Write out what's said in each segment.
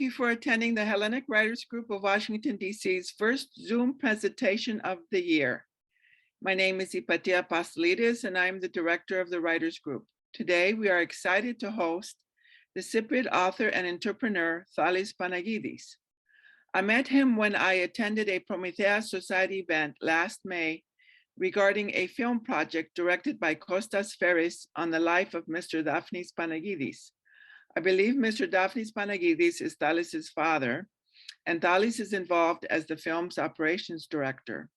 Thank you for attending the Hellenic Writers Group of Washington, D.C.'s first Zoom presentation of the year. My name is Ipatia Apostolides, and I am the director of the Writers Group. Today, we are excited to host the Cypriot author and entrepreneur, Thales Panagides. I met him when I attended a Prometheus Society event last May regarding a film project directed by Kostas Ferris on the life of Mr. Daphnis Panagides. I believe Mr. Daphnis Panagides is Thales' father, and Thales is involved as the film's operations director.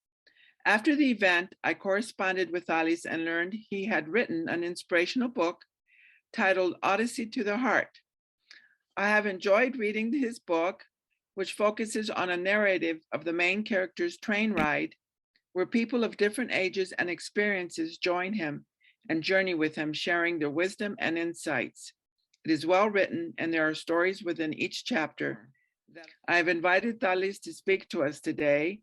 After the event, I corresponded with Thales and learned he had written an inspirational book titled ODYSSEY to the Heart. I have enjoyed reading his book, which focuses on a narrative of the main character's train ride, where people of different ages and experiences join him and journey with him, sharing their wisdom and insights. It is well written, and there are stories within each chapter. I have invited Thales to speak to us today.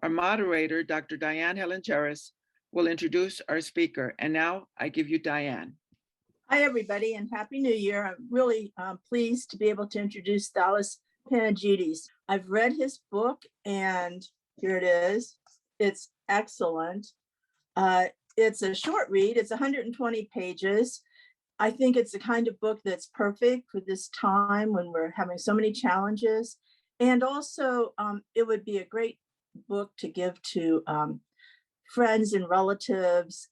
Our moderator, Dr. Diane Helentjaris, will introduce our speaker. And now I give you Diane. Hi, everybody, and Happy New Year. I'm really pleased to be able to introduce Thales Panagides. I've read his book, and here it is. It's excellent. It's a short read. It's 120 pages. I think it's the kind of book that's perfect for this time when we're having so many challenges. And also, it would be a great book to give to friends and relatives,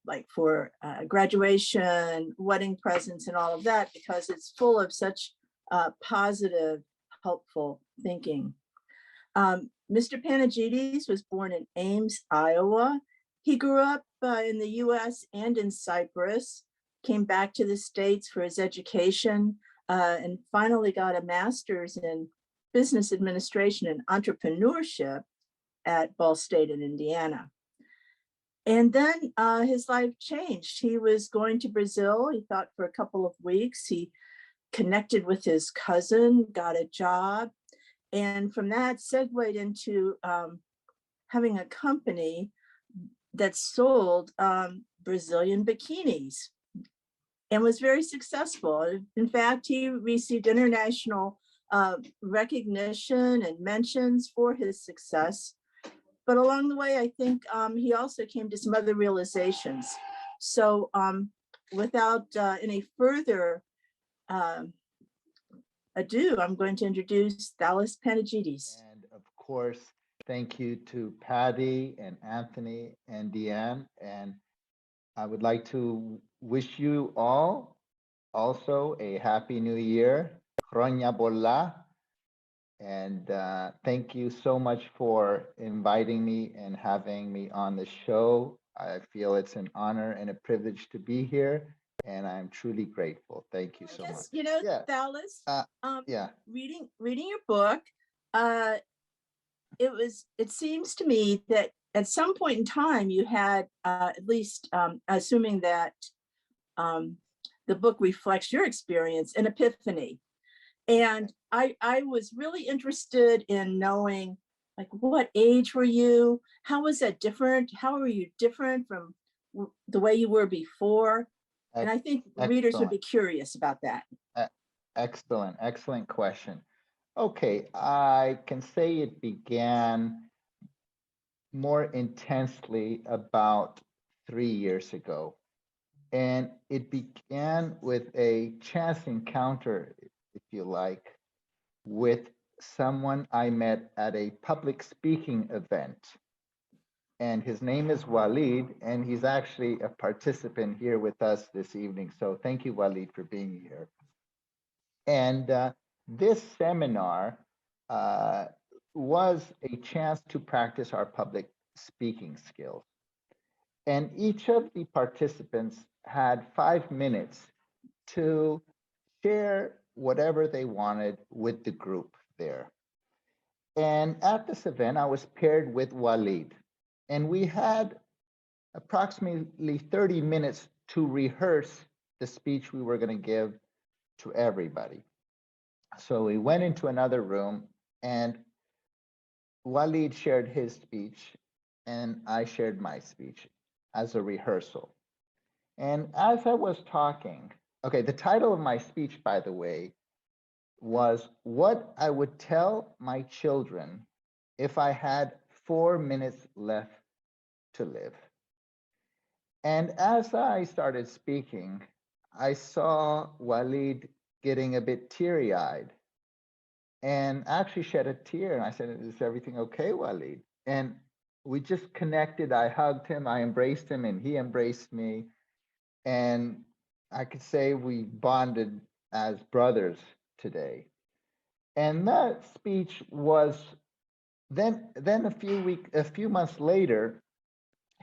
like for graduation, wedding presents, and all of that, because it's full of such positive, helpful thinking. Mr. Panagides was born in Ames, Iowa. He grew up in the US and in Cyprus, came back to the States for his education, and finally got a master's in business administration and entrepreneurship at Ball State in Indiana. And then his life changed. He was going to Brazil, he thought, for a couple of weeks. He connected with his cousin, got a job, and from that segued into having a company that sold Brazilian bikinis and was very successful. In fact, he received international recognition and mentions for his success. But along the way, I think he also came to some other realizations. So without any further ado, I'm going to introduce Thales Panagides. And of course, thank you to Patty and Anthony and Diane. And I would like to wish you all also a happy new year. Χρόνια πολλά. And thank you so much for inviting me and having me on the show. I feel it's an honor and a privilege to be here, and I'm truly grateful. Thank you so much. You know, yeah. Thales, reading your book, it seems to me that at some point in time you had, at least assuming that the book reflects your experience, an epiphany. And I was really interested in knowing, like, what age were you? How was that different? How were you different from the way you were before? And I think readers would be curious about that. Excellent question. Okay, I can say it began more intensely about 3 years ago. And it began with a chance encounter, if you like, with someone I met at a public speaking event. And his name is Walid, and he's actually a participant here with us this evening. So thank you, Walid, for being here. And this seminar was a chance to practice our public speaking skills. And each of the participants had 5 minutes to share whatever they wanted with the group there. And at this event, I was paired with Walid, and we had approximately 30 minutes to rehearse the speech we were going to give to everybody. So we went into another room, and Walid shared his speech, and I shared my speech as a rehearsal. And as I was talking, okay, the title of my speech, by the way, was what I would tell my children if I had 4 minutes left to live. And as I started speaking, I saw Walid getting a bit teary-eyed and actually shed a tear. And I said, "Is everything okay, Walid?" And we just connected. I hugged him, I embraced him, and he embraced me. And I could say we bonded as brothers today. And that speech was then a few months later,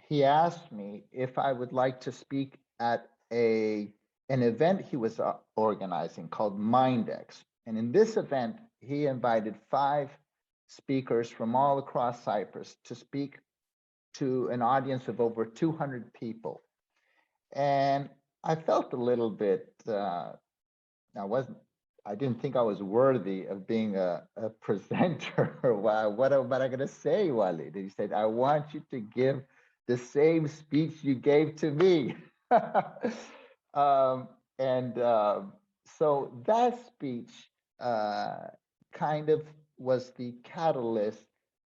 he asked me if I would like to speak at an event he was organizing called Mindex. And in this event, he invited 5 speakers from all across Cyprus to speak to an audience of over 200 people. And I felt a little bit, I didn't think I was worthy of being a presenter. What am I going to say, Walid? He said, "I want you to give the same speech you gave to me." So that speech kind of was the catalyst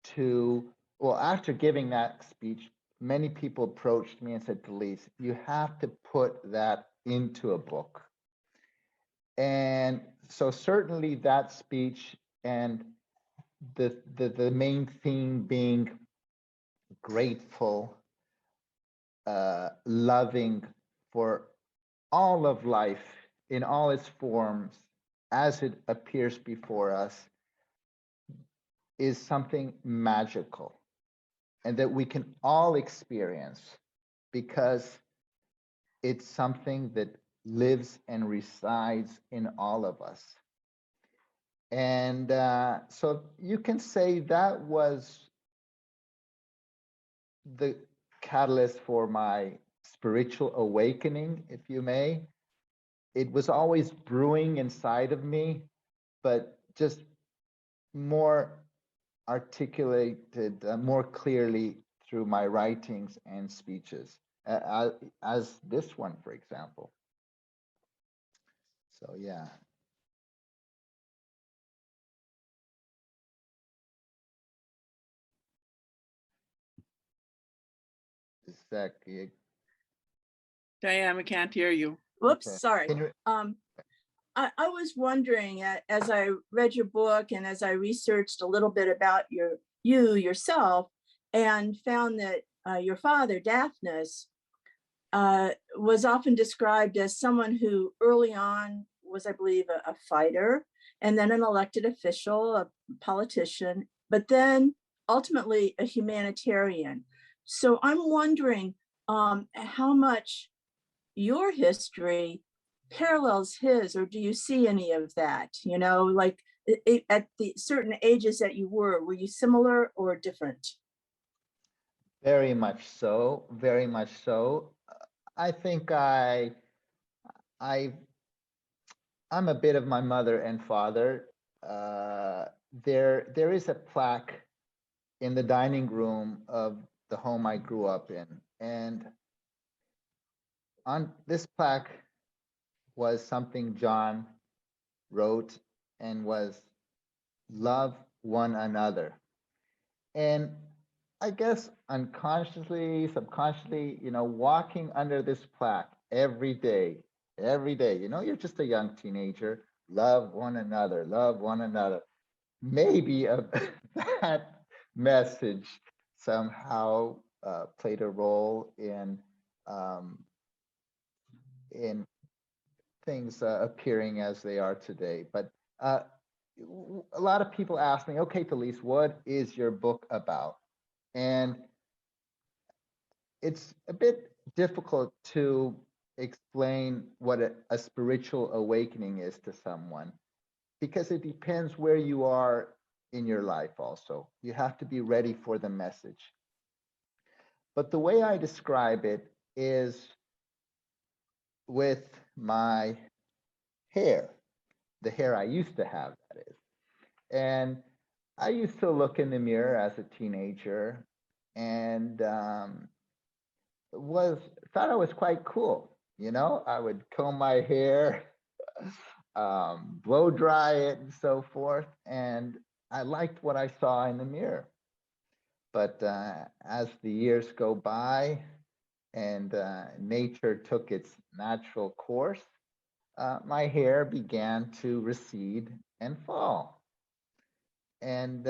to, well, after giving that speech, many people approached me and said, "Thales, you have to put that into a book." And so certainly that speech, and the main theme being grateful, loving for all of life in all its forms as it appears before us, is something magical and that we can all experience because it's something that lives and resides in all of us. And so you can say that was the catalyst for my spiritual awakening, if you may. It was always brewing inside of me, but just more articulated, more clearly through my writings and speeches, as this one, for example. So, yeah. Exactly. Diane, we can't hear you. Whoops, Okay. sorry. Can you- I was wondering, as I read your book and as I researched a little bit about yourself, and found that your father, Daphnis, was often described as someone who early on was, I believe, a fighter, and then an elected official, a politician, but then ultimately a humanitarian. So I'm wondering how much your history parallels his, or do you see any of that? You know, like at the certain ages that you were you similar or different? Very much so, very much so. I think I'm a bit of my mother and father. There is a plaque in the dining room of the home I grew up in, and on this plaque was something John wrote, and was "Love one another." And I guess unconsciously, subconsciously, walking under this plaque every day, you're just a young teenager, love one another, love one another. Maybe that message somehow played a role in things appearing as they are today. But a lot of people ask me, "Okay, Thales, what is your book about?" And it's a bit difficult to explain what a spiritual awakening is to someone, because it depends where you are in your life also. You have to be ready for the message. But the way I describe it is with my hair, the hair I used to have, that is. And I used to look in the mirror as a teenager and thought I was quite cool. I would comb my hair blow dry it and so forth. And I liked what I saw in the mirror. But as the years go by and nature took its natural course, my hair began to recede and fall. And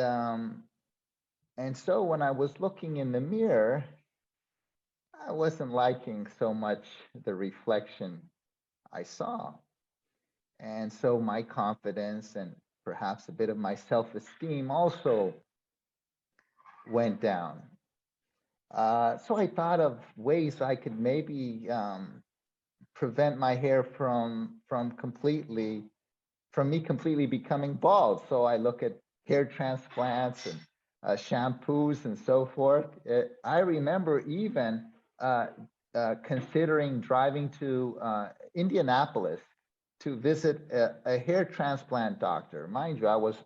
so when I was looking in the mirror, I wasn't liking so much the reflection I saw. And so my confidence and perhaps a bit of my self-esteem also went down. So I thought of ways I could maybe prevent my hair from me completely becoming bald. So I look at hair transplants and shampoos and so forth. I remember even considering driving to Indianapolis to visit a hair transplant doctor. Mind you, I was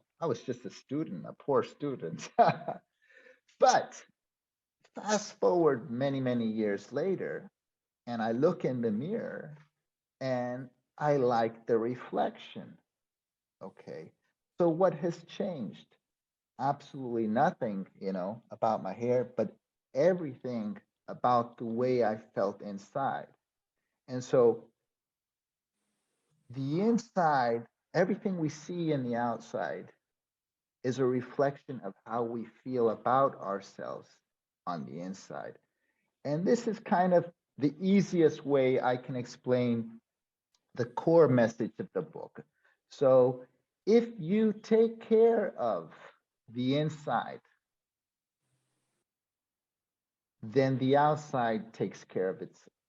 just a student, a poor student. But fast forward many, many years later, and I look in the mirror and I like the reflection. Okay, so what has changed? Absolutely nothing, about my hair, but everything about the way I felt inside. And so the inside, everything we see in the outside is a reflection of how we feel about ourselves on the inside. And this is kind of the easiest way I can explain the core message of the book. So if you take care of the inside, then the outside takes care of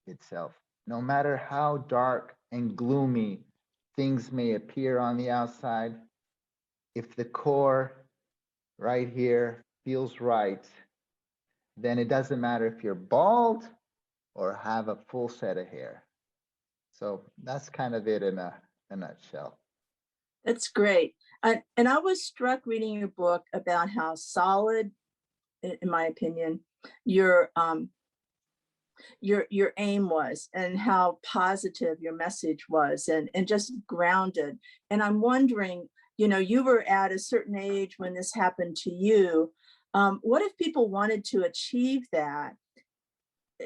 itself. No matter how dark and gloomy things may appear on the outside, if the core right here feels right, then it doesn't matter if you're bald or have a full set of hair. So that's kind of it in a nutshell. That's great. And I was struck reading your book about how solid, in my opinion, your aim was, and how positive your message was, and just grounded. And I'm wondering, you were at a certain age when this happened to you. What if people wanted to achieve that?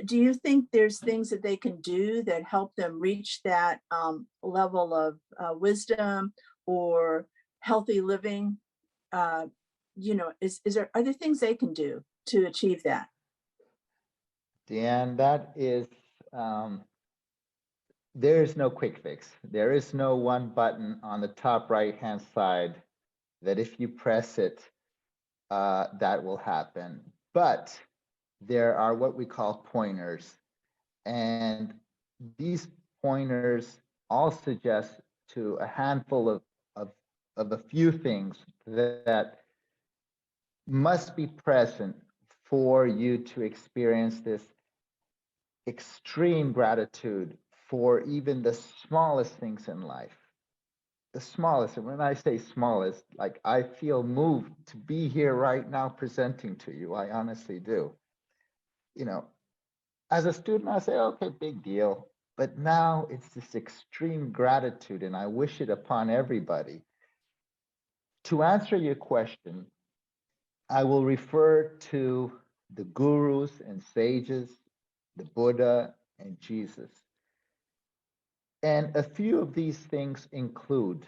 Do you think there's things that they can do that help them reach that level of wisdom or healthy living? Are there things they can do to achieve that? Dan, that is, there is no quick fix. There is no one button on the top right-hand side that if you press it, that will happen. But there are what we call pointers. And these pointers all suggest to a handful of a few things that must be present for you to experience this extreme gratitude for even the smallest things in life. The smallest, and when I say smallest, like I feel moved to be here right now presenting to you. I honestly do. As a student, I say, okay, big deal. But now it's this extreme gratitude, and I wish it upon everybody. To answer your question, I will refer to the gurus and sages, the Buddha and Jesus. And a few of these things include,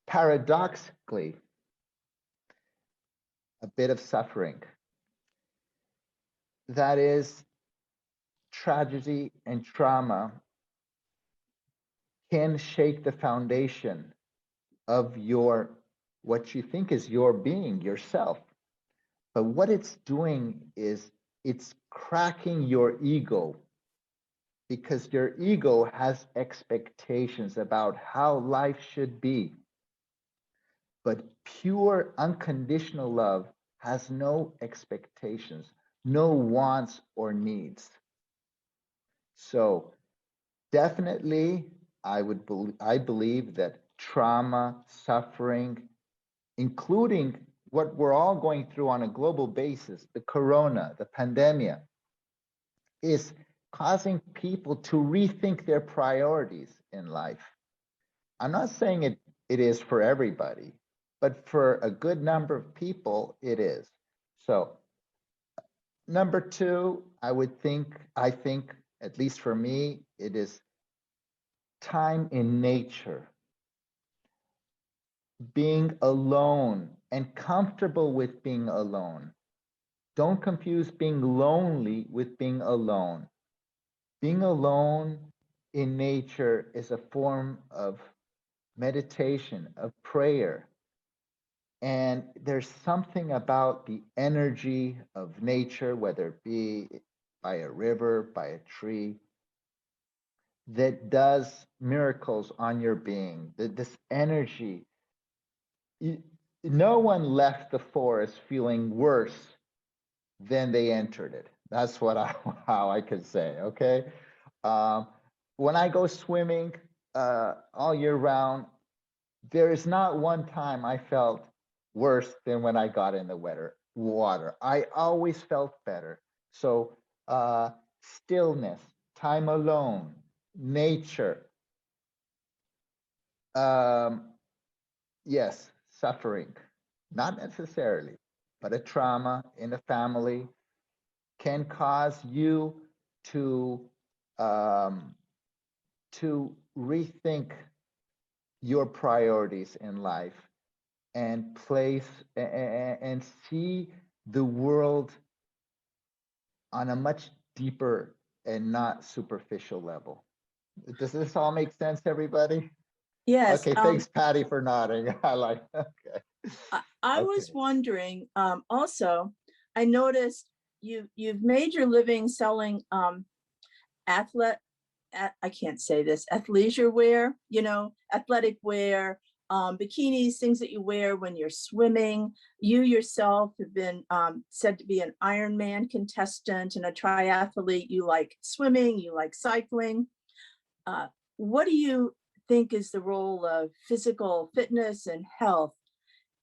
paradoxically, a bit of suffering. That is, tragedy and trauma can shake the foundation of what you think is your being, yourself. But what it's doing is it's cracking your ego, because your ego has expectations about how life should be. But pure unconditional love has no expectations, no wants or needs. So definitely, I believe that trauma, suffering, including what we're all going through on a global basis, the corona, the pandemic, is causing people to rethink their priorities in life. I'm not saying it is for everybody, but for a good number of people, it is. So number two, I think, at least for me, it is time in nature. Being alone and comfortable with being alone. Don't confuse being lonely with being alone. Being alone in nature is a form of meditation, of prayer. And there's something about the energy of nature, whether it be by a river, by a tree, that does miracles on your being. This energy, no one left the forest feeling worse than they entered it. That's how I could say, okay? When I go swimming all year round, there is not one time I felt worse than when I got in the water. I always felt better. So stillness, time alone, nature, yes, suffering, not necessarily, but a trauma in a family can cause you to rethink your priorities in life and place and see the world on a much deeper and not superficial level. Does this all make sense, everybody? Yes. Okay, thanks, Patty, for nodding. I like, okay. I was wondering, also, I noticed you've made your living selling I can't say this, athleisure wear, athletic wear, bikinis, things that you wear when you're swimming. You yourself have been said to be an Ironman contestant and a triathlete. You like swimming, you like cycling. What do you think is the role of physical fitness and health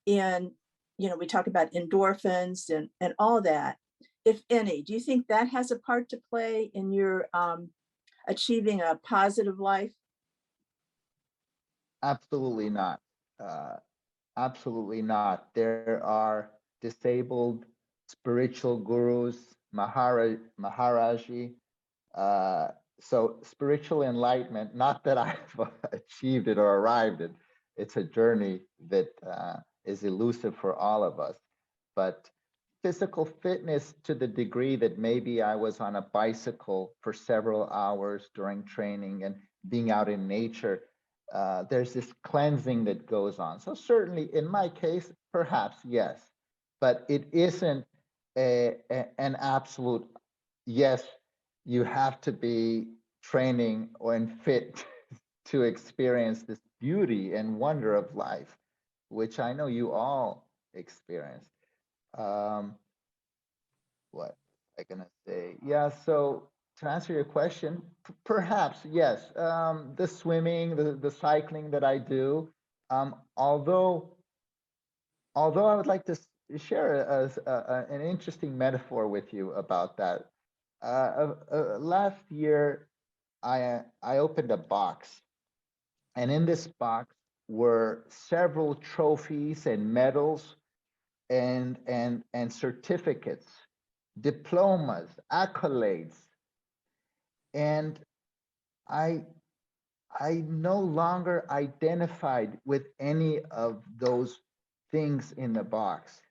in, we talk about endorphins and all that, if any? Do you think that has a part to play in your achieving a positive life? Absolutely not. Absolutely not. There are disabled spiritual gurus, Maharaji. So spiritual enlightenment, not that I've achieved it or arrived at, it's a journey that is elusive for all of us. But physical fitness to the degree that maybe I was on a bicycle for several hours during training and being out in nature, there's this cleansing that goes on. So certainly in my case, perhaps yes, but it isn't an absolute yes, you have to be training or fit to experience this beauty and wonder of life, which I know you all experience. What am I gonna say? Yeah, so to answer your question, perhaps yes. The swimming, the cycling that I do, although I would like to share an interesting metaphor with you about that. Last year, I opened a box, and in this box were several trophies and medals and certificates, diplomas, accolades, and I no longer identified with any of those things in the box.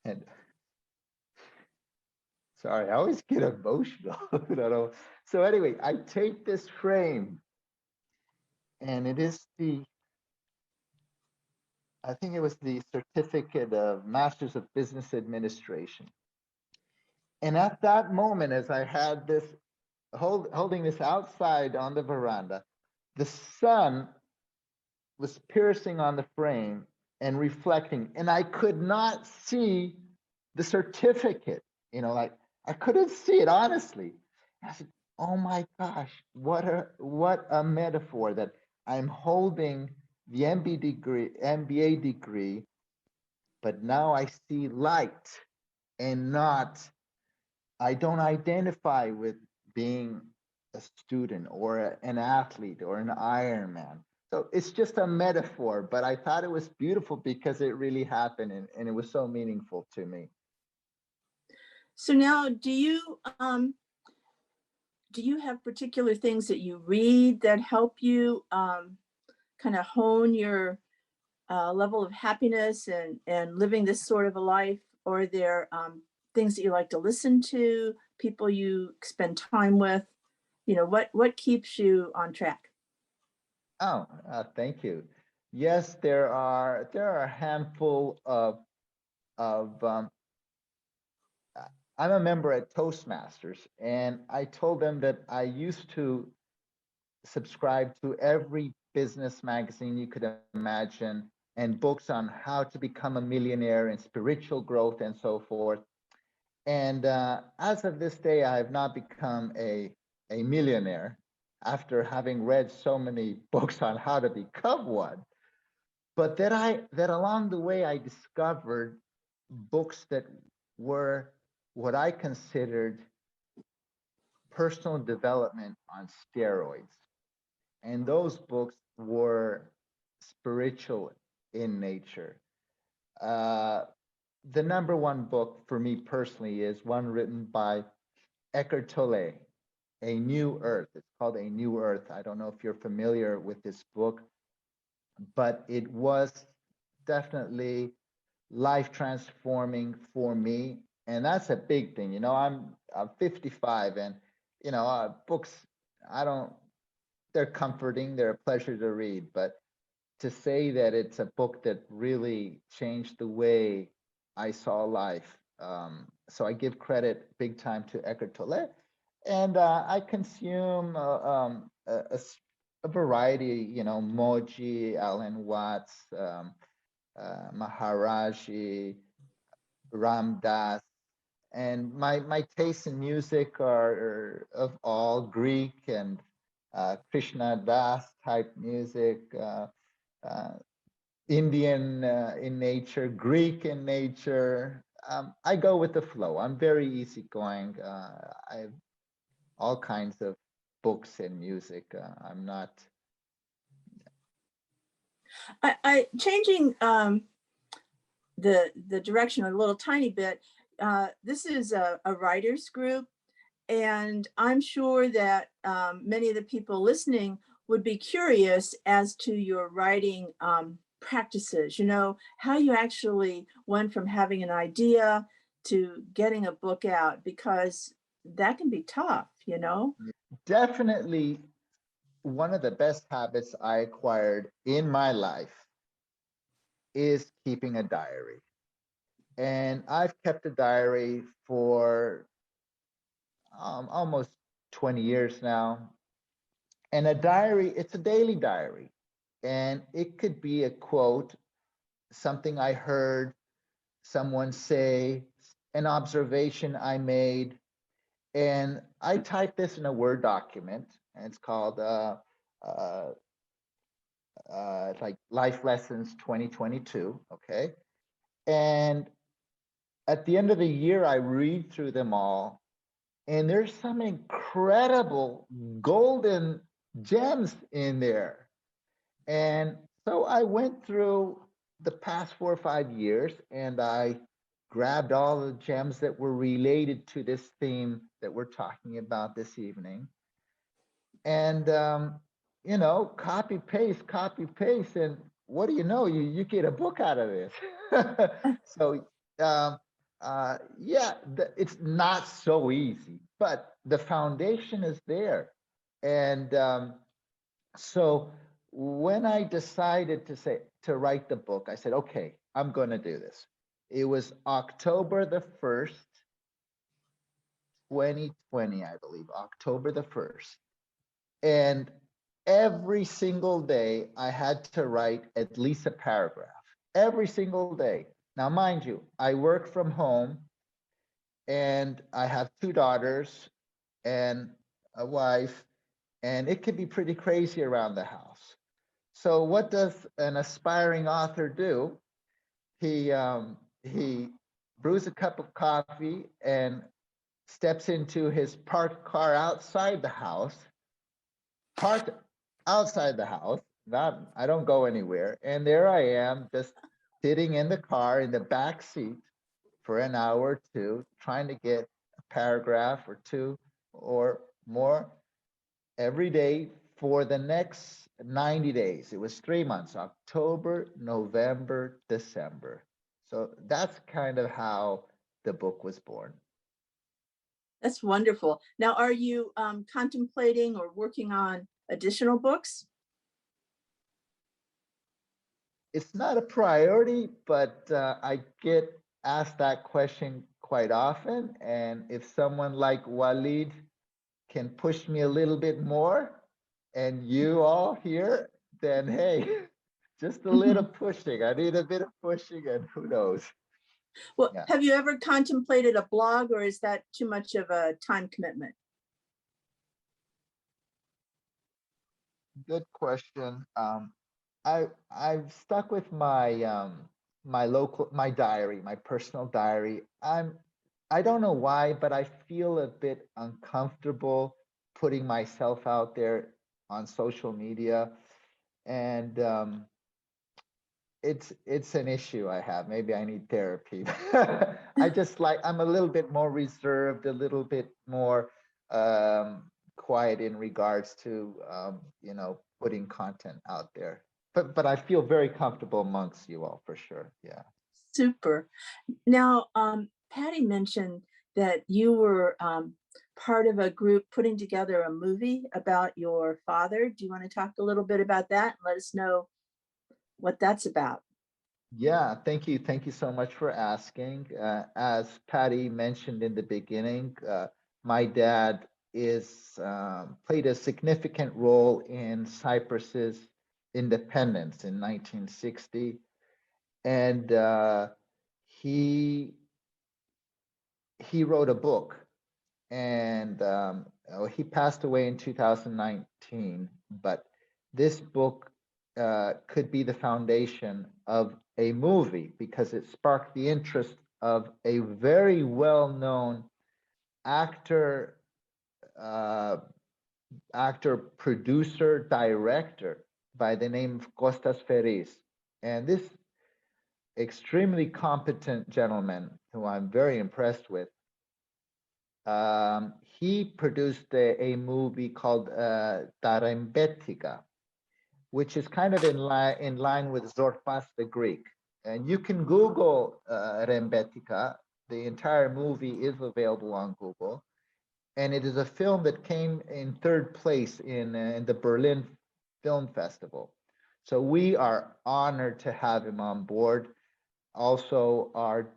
And sorry, I always get emotional. I don't know. So anyway, I take this frame, and it is I think it was the certificate of Masters of Business Administration. And at that moment, as I had this, holding this outside on the veranda, the sun was piercing on the frame and reflecting, and I could not see the certificate, like I couldn't see it, honestly. I said, oh my gosh, what a metaphor that I'm holding the MBA degree, but now I see light and I don't identify with being a student or an athlete or an Ironman. So it's just a metaphor, but I thought it was beautiful because it really happened, and it was so meaningful to me. So now, do you have particular things that you read that help you kind of hone your level of happiness and living this sort of a life? Or are there things that you like to listen to, people you spend time with? You know, what keeps you on track? Oh, thank you. Yes, there are a handful of I'm a member at Toastmasters, and I told them that I used to subscribe to every business magazine you could imagine and books on how to become a millionaire and spiritual growth and so forth. And as of this day, I have not become a millionaire after having read so many books on how to become one. But that along the way, I discovered books that were what I considered personal development on steroids. And those books were spiritual in nature. The number one book for me personally is one written by Eckhart Tolle, A New Earth. It's called A New Earth. I don't know if you're familiar with this book, but it was definitely life transforming for me. And that's a big thing. You know, I'm 55, and, you know, books, they're comforting, they're a pleasure to read, but to say that it's a book that really changed the way I saw life. So I give credit big time to Eckhart Tolle, and I consume a variety, you know, Moji, Alan Watts, Maharaji, Ram Dass, and my tastes in music are of all Greek and Krishna Das type music, Indian in nature, Greek in nature. I go with the flow. I'm very easygoing. I have all kinds of books and music. I'm not. I changing the direction a little tiny bit. This is a writers group, and I'm sure that many of the people listening would be curious as to your writing practices, you know, how you actually went from having an idea to getting a book out, because that can be tough, you know? Definitely one of the best habits I acquired in my life is keeping a diary. And I've kept a diary for almost 20 years now. And a diary, it's a daily diary. And it could be a quote, something I heard someone say, an observation I made. And I type this in a Word document, and it's called like Life Lessons 2022, okay? And at the end of the year, I read through them all, and there's some incredible golden gems in there. And so I went through the past 4 or 5 years, and I grabbed all the gems that were related to this theme that we're talking about this evening. And, you know, copy, paste, and what do you know? You get a book out of this. So, yeah, it's not so easy, but the foundation is there. And so when I decided to write the book, I said, okay, I'm going to do this. It was October the 1st, 2020, I believe, October the 1st. And every single day I had to write at least a paragraph, every single day. Now, mind you, I work from home, and I have 2 daughters and a wife, and it can be pretty crazy around the house. So what does an aspiring author do? He brews a cup of coffee and steps into his parked car outside the house, parked outside the house, not, I don't go anywhere. And there I am, just sitting in the car in the back seat for an hour or two, trying to get a paragraph or two or more every day for the next 90 days. It was 3 months, October, November, December. So that's kind of how the book was born. That's wonderful. Now, are you contemplating or working on additional books? It's not a priority, but I get asked that question quite often. And if someone like Walid can push me a little bit more, and you all here, then hey, just a little pushing. I need a bit of pushing, and who knows. Well, Yeah. have you ever contemplated a blog, or is that too much of a time commitment? Good question. I've stuck with my my diary, my personal diary. I don't know why, but I feel a bit uncomfortable putting myself out there on social media, and it's an issue I have. Maybe I need therapy. I'm a little bit more reserved, a little bit more quiet in regards to putting content out there. But I feel very comfortable amongst you all for sure. Yeah. Super. Now, Patty mentioned that you were part of a group putting together a movie about your father. Do you want to talk a little bit about that and let us know what that's about? Yeah, thank you. Thank you so much for asking. As Patty mentioned in the beginning, my dad played a significant role in Cyprus's independence in 1960, and he wrote a book, and he passed away in 2019. But this book could be the foundation of a movie because it sparked the interest of a very well-known actor, producer, director by the name of Kostas Feris. And this extremely competent gentleman, who I'm very impressed with, he produced a movie called Ta Rembetika, which is kind of in line with Zorpas the Greek. And you can Google Rembetika. The entire movie is available on Google. And it is a film that came in third place in the Berlin Film Festival. So we are honored to have him on board. Also, our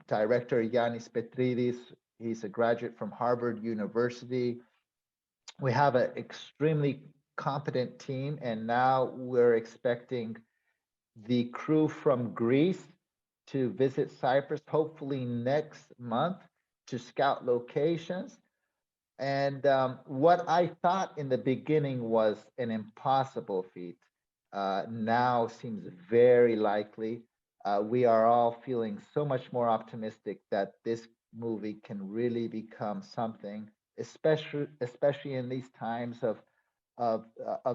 director, Yannis Petridis, he's a graduate from Harvard University. We have an extremely competent team, and now we're expecting the crew from Greece to visit Cyprus, hopefully next month, to scout locations. And what I thought in the beginning was an impossible feat now seems very likely. We are all feeling so much more optimistic that this movie can really become something, especially in these times of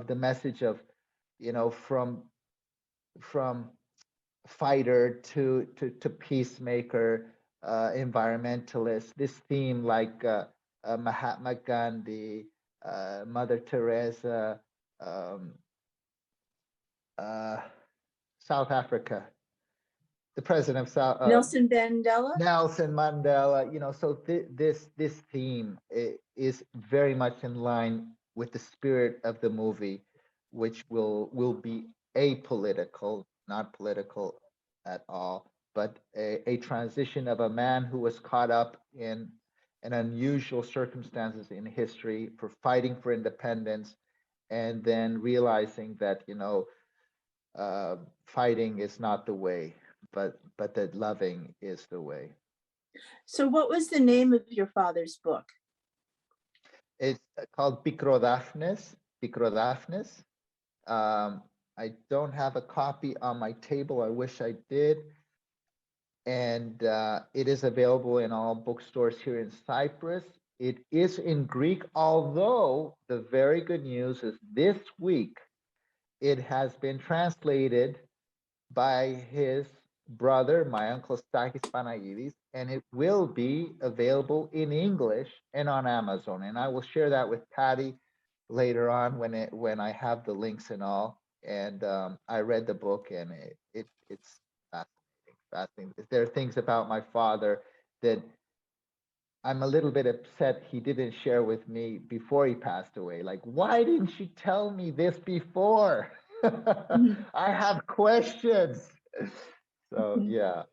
the message of, from fighter to peacemaker, environmentalist. This theme, like Mahatma Gandhi, Mother Teresa, South Africa, the president of Nelson Mandela. Nelson Mandela. So this theme is very much in line with the spirit of the movie, which will be apolitical, not political at all, but a transition of a man who was caught up in an unusual circumstances in history for fighting for independence, and then realizing that fighting is not the way, but that loving is the way. So what was the name of your father's book? It's called Pikrodaphnis. I don't have a copy on my table. I wish I did. and it is available in all bookstores here in Cyprus. It is in Greek, although the very good news is this week it has been translated by his brother, my uncle Thales Panagides, and it will be available in English and on Amazon. And I will share that with Patty later on when I have the links and all. And I read the book, and it's fascinating. There are things about my father that I'm a little bit upset he didn't share with me before he passed away. Like, why didn't you tell me this before? I have questions. So, yeah.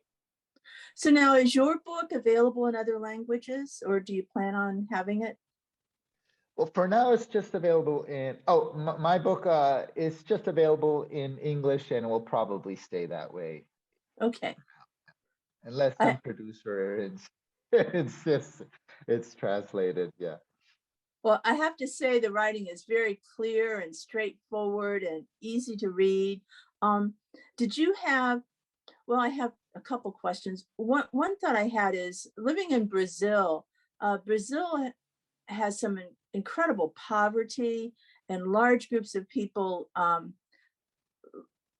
So now, is your book available in other languages, or do you plan on having it? Well, for now, it's just available in, my book is just available in English, and will probably stay that way. Okay. Unless some producer insists it's translated, yeah. Well, I have to say the writing is very clear and straightforward and easy to read. Did you have, well, I have a couple questions. One thought I had is living in Brazil. Brazil has some incredible poverty and large groups of people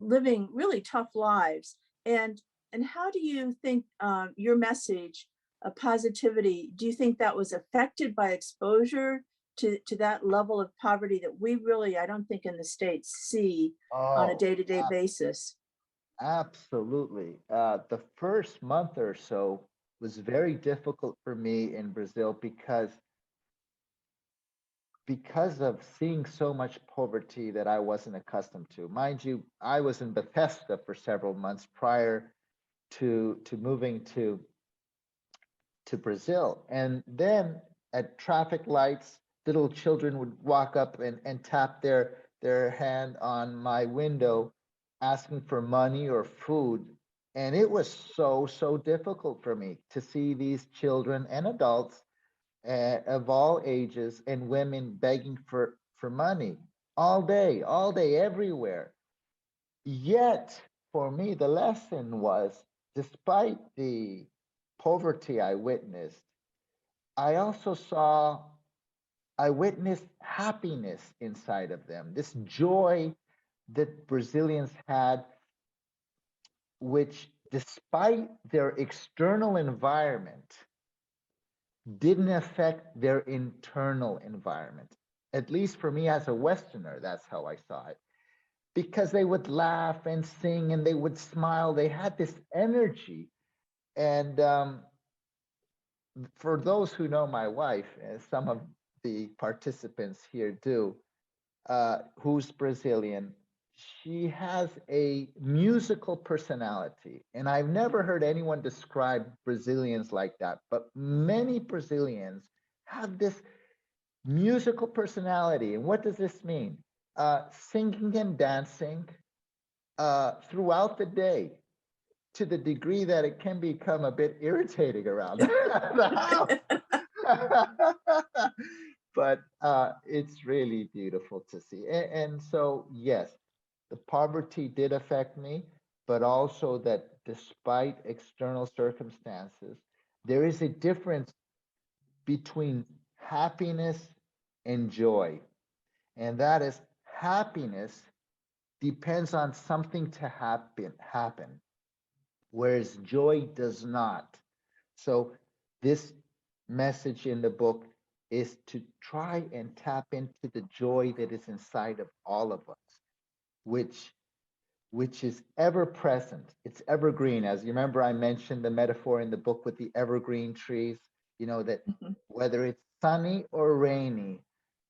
living really tough lives. And how do you think your message of positivity, do you think that was affected by exposure to that level of poverty that we really, I don't think in the States see on a day-to-day basis? Absolutely. The first month or so was very difficult for me in Brazil because of seeing so much poverty that I wasn't accustomed to. Mind you, I was in Bethesda for several months prior to moving to Brazil. And then at traffic lights, little children would walk up and tap their hand on my window asking for money or food. And it was so difficult for me to see these children and adults of all ages and women begging for money all day, everywhere. Yet, for me, the lesson was, despite the poverty I witnessed, I witnessed happiness inside of them, this joy that Brazilians had, which, despite their external environment, didn't affect their internal environment. At least for me as a Westerner, that's how I saw it. Because they would laugh and sing and they would smile. They had this energy. And for those who know my wife, some of the participants here do, who's Brazilian, she has a musical personality. And I've never heard anyone describe Brazilians like that, but many Brazilians have this musical personality. And what does this mean? Singing and dancing throughout the day, to the degree that it can become a bit irritating around the house. But it's really beautiful to see. And so, yes, the poverty did affect me, but also that despite external circumstances, there is a difference between happiness and joy. And that is, happiness depends on something to happen, whereas joy does not. So this message in the book is to try and tap into the joy that is inside of all of us, which is ever present. It's evergreen. As you remember, I mentioned the metaphor in the book with the evergreen trees, that whether it's sunny or rainy,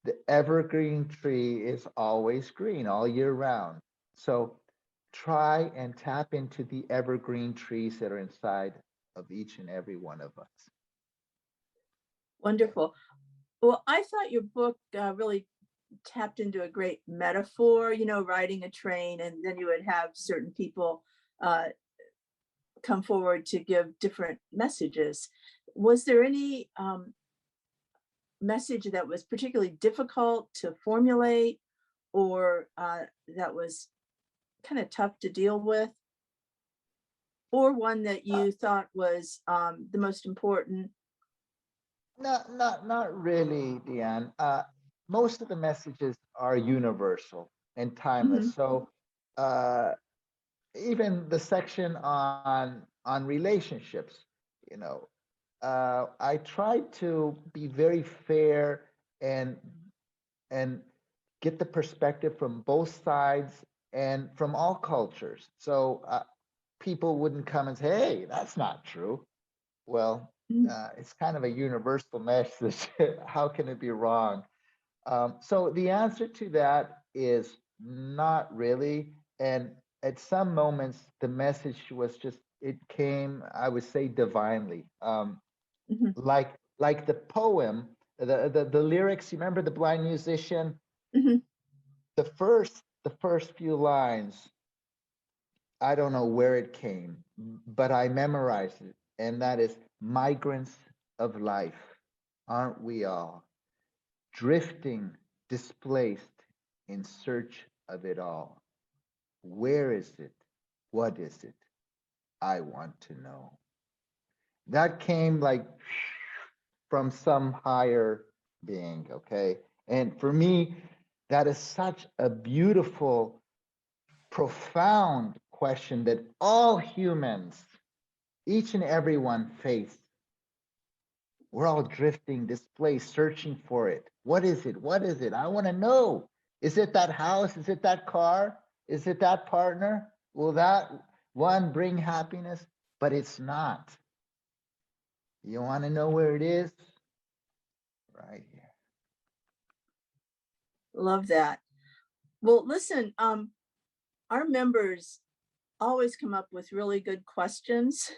the evergreen tree is always green all year round. So try and tap into the evergreen trees that are inside of each and every one of us. Wonderful. Well, I thought your book really tapped into a great metaphor, riding a train, and then you would have certain people come forward to give different messages. Was there any message that was particularly difficult to formulate, or that was kind of tough to deal with? or one that you thought was the most important? Not really, Diane. Most of the messages are universal and timeless. Mhm. So even the section on relationships, you know, I try to be very fair and and get the perspective from both sides and from all cultures. So people wouldn't come and say, "Hey, that's not true." Well, Mhm. it's kind of a universal message. How can it be wrong? So the answer to that is not really. And at some moments, the message was just, it came, I would say, divinely. Mhm. Like the poem, the lyrics, you remember the blind musician? Mhm. The first few lines, I don't know where it came, but I memorized it. And that is, migrants of life, aren't we all? Drifting, displaced, in search of it all. Where is it? What is it? I want to know. That came like from some higher being, okay? And for me, that is such a beautiful, profound question that all humans, each and every one, face. We're all drifting, displaced, searching for it. What is it? What is it? I want to know. Is it that house? Is it that car? Is it that partner? Will that one bring happiness? But it's not. You want to know where it is? Right here. Love that. Well, listen, our members always come up with really good questions,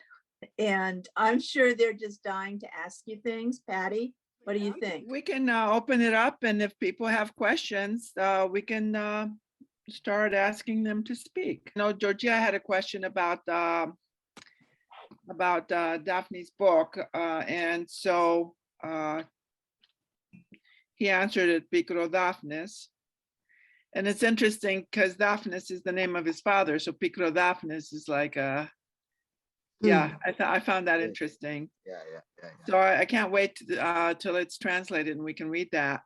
and I'm sure they're just dying to ask you things. Patty, what do you think? We can open it up, and if people have questions, we can start asking them to speak. No, Georgia had a question about Daphne's book, and so he answered it, Picro Daphnis. And it's interesting because Daphnis is the name of his father, so Picro Daphnis is like a, yeah, I found that interesting. Yeah. So I can't wait till it's translated and we can read that.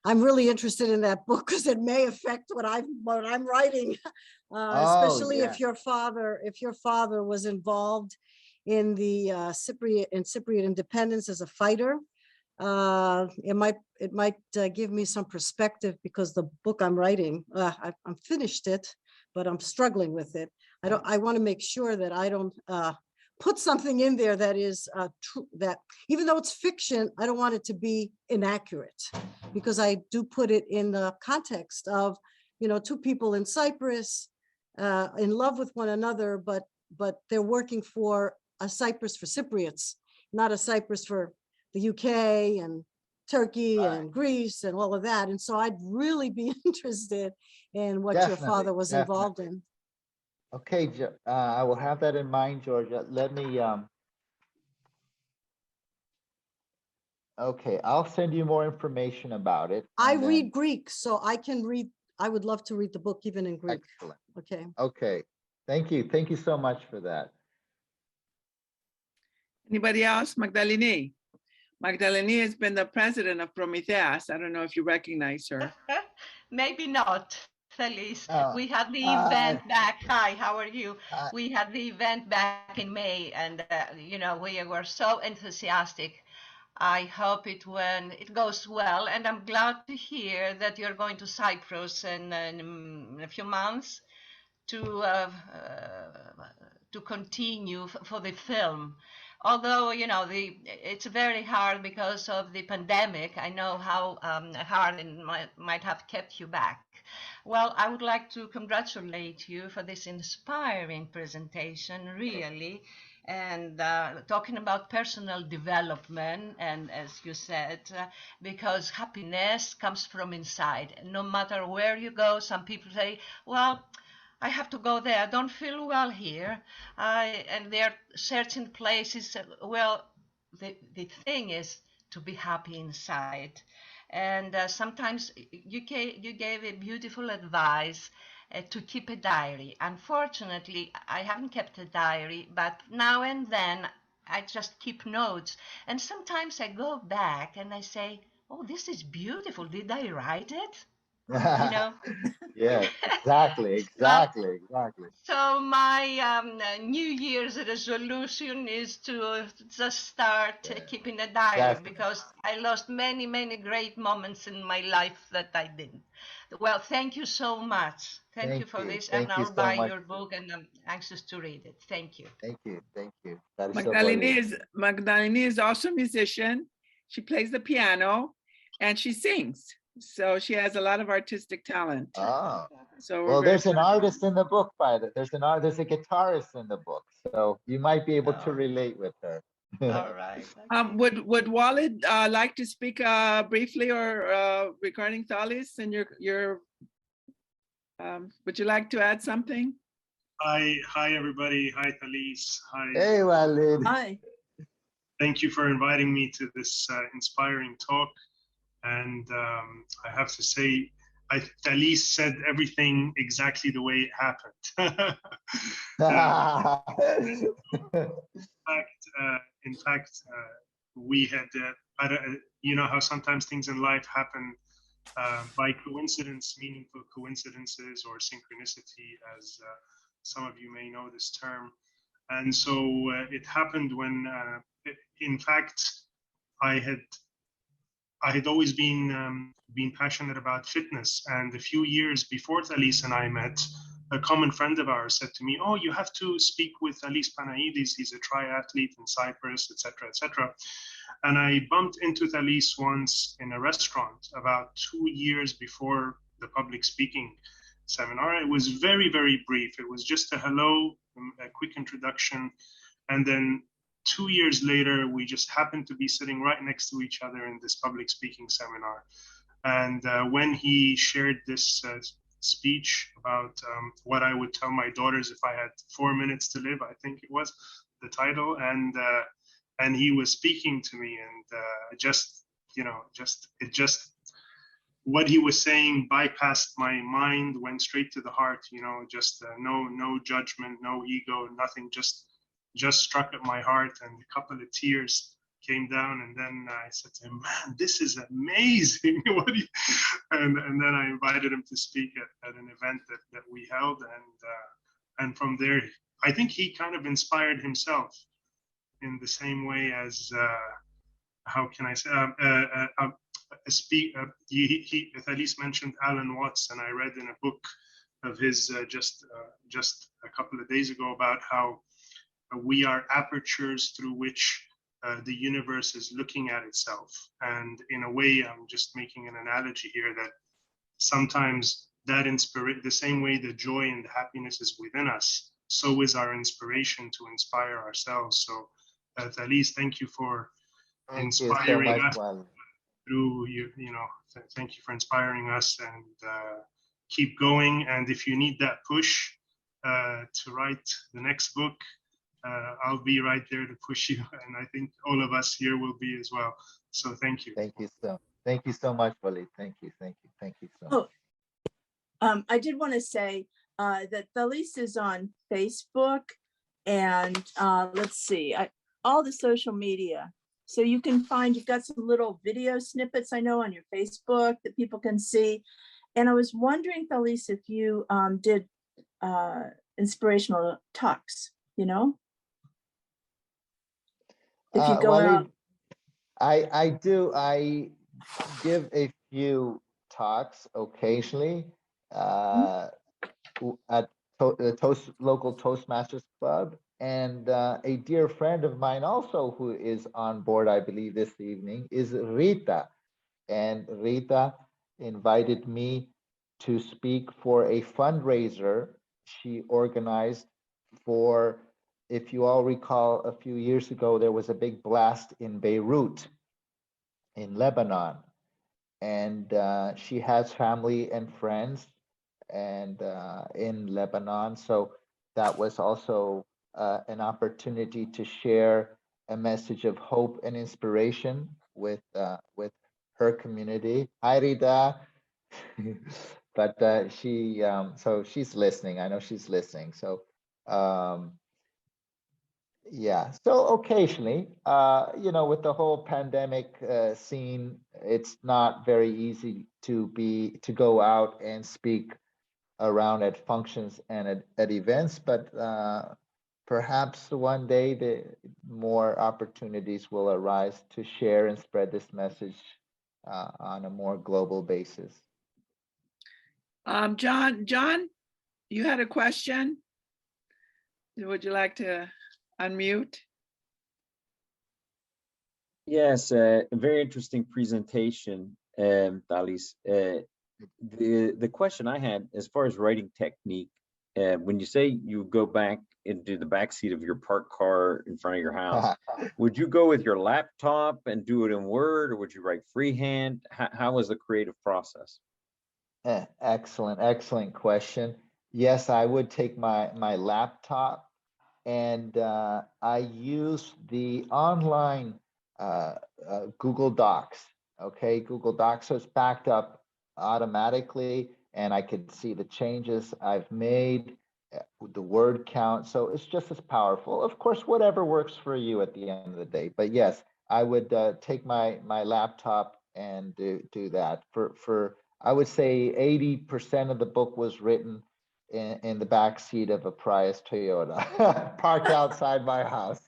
I'm really interested in that book because it may affect what I'm writing, especially if your father was involved in the Cypriot independence as a fighter. It might give me some perspective, because the book I'm writing, I'm finished it, but I'm struggling with it. I want to make sure that I don't put something in there that is true, that even though it's fiction, I don't want it to be inaccurate, because I do put it in the context of, two people in Cyprus in love with one another, but they're working for a Cyprus for Cypriots, not a Cyprus for the UK and Turkey and Greece and all of that. And so I'd really be interested in what your father was involved in. Okay, I will have that in mind, Georgia. Let me, okay, I'll send you more information about it. I read Greek, so I can read. I would love to read the book even in Greek. Excellent. Okay. Okay. Thank you. Thank you so much for that. Anybody else? Magdalene. Magdalene has been the president of Prometheus. I don't know if you recognize her. Maybe not, Thales. Oh, We had the event back. Hi, how are you? We had the event back in May, and we were so enthusiastic. I hope it goes well, and I'm glad to hear that you're going to Cyprus in a few months to continue for the film. Although it's very hard because of the pandemic. I know how hard it might have kept you back. Well, I would like to congratulate you for this inspiring presentation, really, and talking about personal development, and as you said, because happiness comes from inside. No matter where you go, some people say, well, I have to go there. I don't feel well here. And they're searching places. Well, the thing is to be happy inside. And sometimes you gave a beautiful advice to keep a diary. Unfortunately, I haven't kept a diary, but now and then I just keep notes. And sometimes I go back and I say, oh, this is beautiful. Did I write it? You know? Yes, exactly, So, exactly. so my New Year's resolution is to just start Yeah, keeping a diary, definitely. because I lost many, many great moments in my life that I didn't. Well, thank you so much. Thank you for this, and Thank you I'll so buy much. your book, and I'm anxious to read it. Thank you. Thank you. That is so Magdalene is also a musician. She plays the piano and she sings. So she has a lot of artistic talent. Oh, So we're well, very there's an glad. artist in the book by the, there's a guitarist in the book, so you might be able to Oh, relate with her. all right. Okay. Would Walid like to speak briefly or regarding Thales and your would you like to add something? Hi everybody. Hi Thales. Hi. Hey, Walid. Hi. Thank you for inviting me to this inspiring talk. And I have to say, Thales said everything exactly the way it happened. In fact, we had, you know how sometimes things in life happen by coincidence, meaningful coincidences, or synchronicity, as some of you may know this term. And so it happened when, in fact, I had always been passionate about fitness. And a few years before Thales and I met, a common friend of ours said to me, "Oh, you have to speak with Thales Panagides. He's a triathlete in Cyprus, etc., etc." And I bumped into Thales once in a restaurant about 2 years before the public speaking seminar. It was very, very brief. It was just a hello, a quick introduction. And then 2 years later, we just happened to be sitting right next to each other in this public speaking seminar. And when he shared this speech about what I would tell my daughters if I had 4 minutes to live, I think it was the title, and he was speaking to me, and just what he was saying bypassed my mind, went straight to the heart. Just no judgment, no ego, nothing. Just struck at my heart, and a couple of tears came down. And then I said to him, "Man, this is amazing!" And then I invited him to speak at an event that we held, and from there, I think he kind of inspired himself in the same way as how can I say he at least mentioned Alan Watts, and I read in a book of his just a couple of days ago about how we are apertures through which the universe is looking at itself. And in a way, I'm just making an analogy here that sometimes that the same way the joy and the happiness is within us, so is our inspiration to inspire ourselves. So Thales, thank you for inspiring us through thank you for inspiring us, and keep going. And if you need that push to write the next book, I'll be right there to push you, and I think all of us here will be as well. So thank you. Thank you so much, Walid. Thank you so much. I did want to say that Thales is on Facebook, and let's see, all the social media. So you can you've got some little video snippets, I know, on your Facebook that people can see. And I was wondering, Thales, if you did inspirational talks, if you go Walid, out. I do. I give a few talks occasionally at the local Toastmasters Club. And a dear friend of mine also who is on board, I believe, this evening is Rita. And Rita invited me to speak for a fundraiser she organized for, if you all recall, a few years ago, there was a big blast in Beirut, in Lebanon. And she has family and friends and in Lebanon. So that was also an opportunity to share a message of hope and inspiration with her community. Hi, Rita. but so she's listening. I know she's listening. So yeah, so occasionally, with the whole pandemic scene, it's not very easy to go out and speak around at functions and at events, but perhaps one day more opportunities will arise to share and spread this message on a more global basis. John, you had a question? Would you like to unmute? Yes, a very interesting presentation, Thales. The question I had, as far as writing technique, when you say you go back into the backseat of your parked car in front of your house, would you go with your laptop and do it in Word, or would you write freehand? How was the creative process? Excellent question. Yes, I would take my laptop, and I use the online Google Docs. Okay, Google Docs, so it's backed up automatically, and I could see the changes I've made, the word count. So it's just as powerful. Of course, whatever works for you at the end of the day. But yes, I would take my laptop and do that. For I would say 80% of the book was written in the back seat of a Prius Toyota, parked outside my house.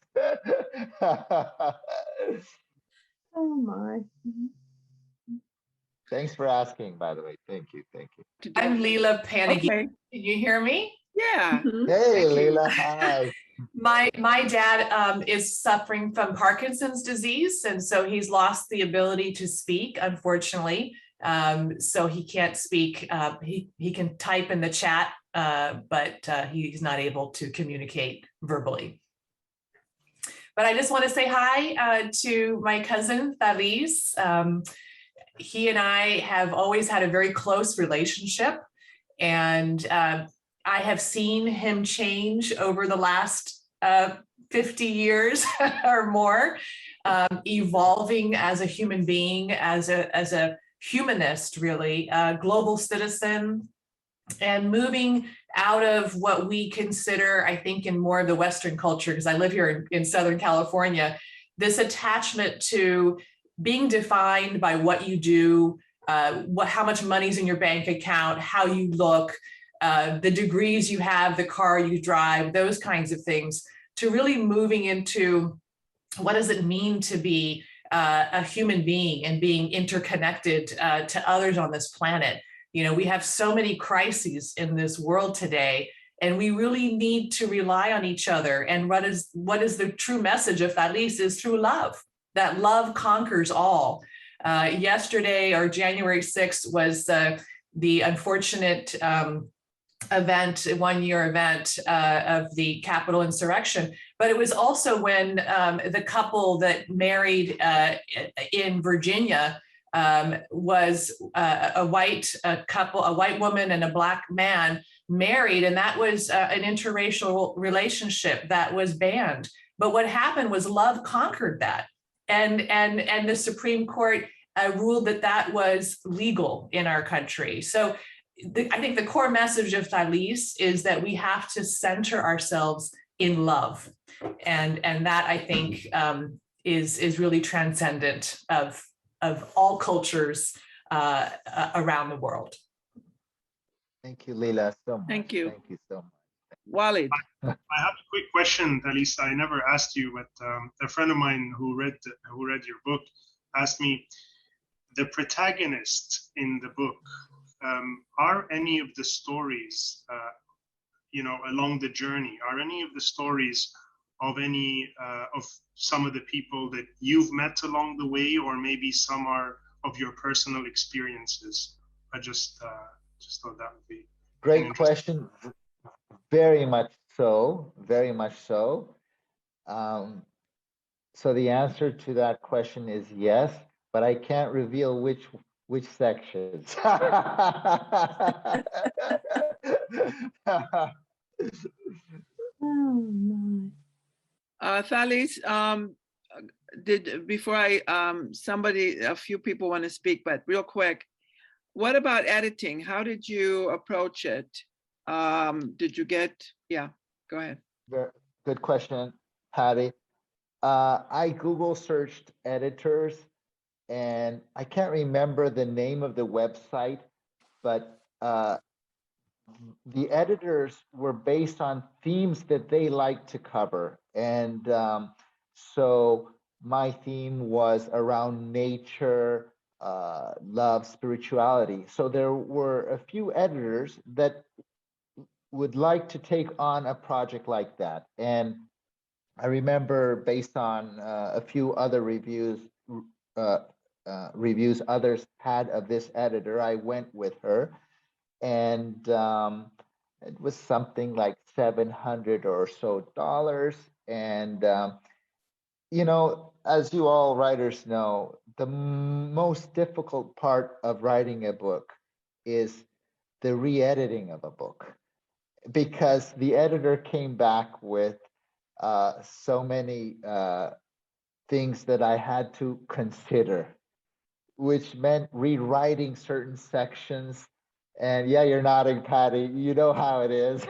Oh my. Thanks for asking, by the way. Thank you. I'm Lela Panagides. Okay. Can you hear me? Yeah. Hey, Thank you. Lela, hi. My dad is suffering from Parkinson's disease, and so he's lost the ability to speak, unfortunately. So he can't speak. He can type in the chat, but he's not able to communicate verbally. But I just want to say hi to my cousin Thales. He and I have always had a very close relationship, and I have seen him change over the last 50 years or more, evolving as a human being, as a humanist, really, a global citizen, and moving out of what we consider, I think, in more of the Western culture, because I live here in Southern California, this attachment to being defined by what you do, how much money's in your bank account, how you look, the degrees you have, the car you drive, those kinds of things, to really moving into what does it mean to be a human being and being interconnected to others on this planet. You know, we have so many crises in this world today, and we really need to rely on each other. And what is the true message of Thales is through love, that love conquers all. Yesterday, or January 6th, was the unfortunate event, one-year event of the Capitol insurrection. But it was also when the couple that married in Virginia was a white couple, a white woman and a black man married, and that was an interracial relationship that was banned. But what happened was love conquered that, and the Supreme Court ruled that was legal in our country. So I think the core message of Thales is that we have to center ourselves in love, and that, I think, is really transcendent of all cultures around the world. Thank you, Lela, so much. Thank you. Thank you so much. Walid. I have a quick question, at least I never asked you, but a friend of mine who read your book asked me, the protagonist in the book, are any of the stories, along the journey, are any of the stories of some of the people that you've met along the way, or maybe some are of your personal experiences? I just thought that would be great question. Very much so, very much so. So the answer to that question is yes, but I can't reveal which sections. Oh my. Thales, a few people want to speak, but real quick, what about editing? How did you approach it? Did you get, yeah, go ahead. Very good question, Patty. I Google searched editors, and I can't remember the name of the website, but the editors were based on themes that they like to cover. And so my theme was around nature, love, spirituality. So there were a few editors that would like to take on a project like that. And I remember, based on a few other reviews others had of this editor, I went with her, and it was something like $700 or so. And you know, as you all writers know, the most difficult part of writing a book is the re-editing of a book, because the editor came back with so many things that I had to consider, which meant rewriting certain sections. And yeah, you're nodding, Patty. You know how it is.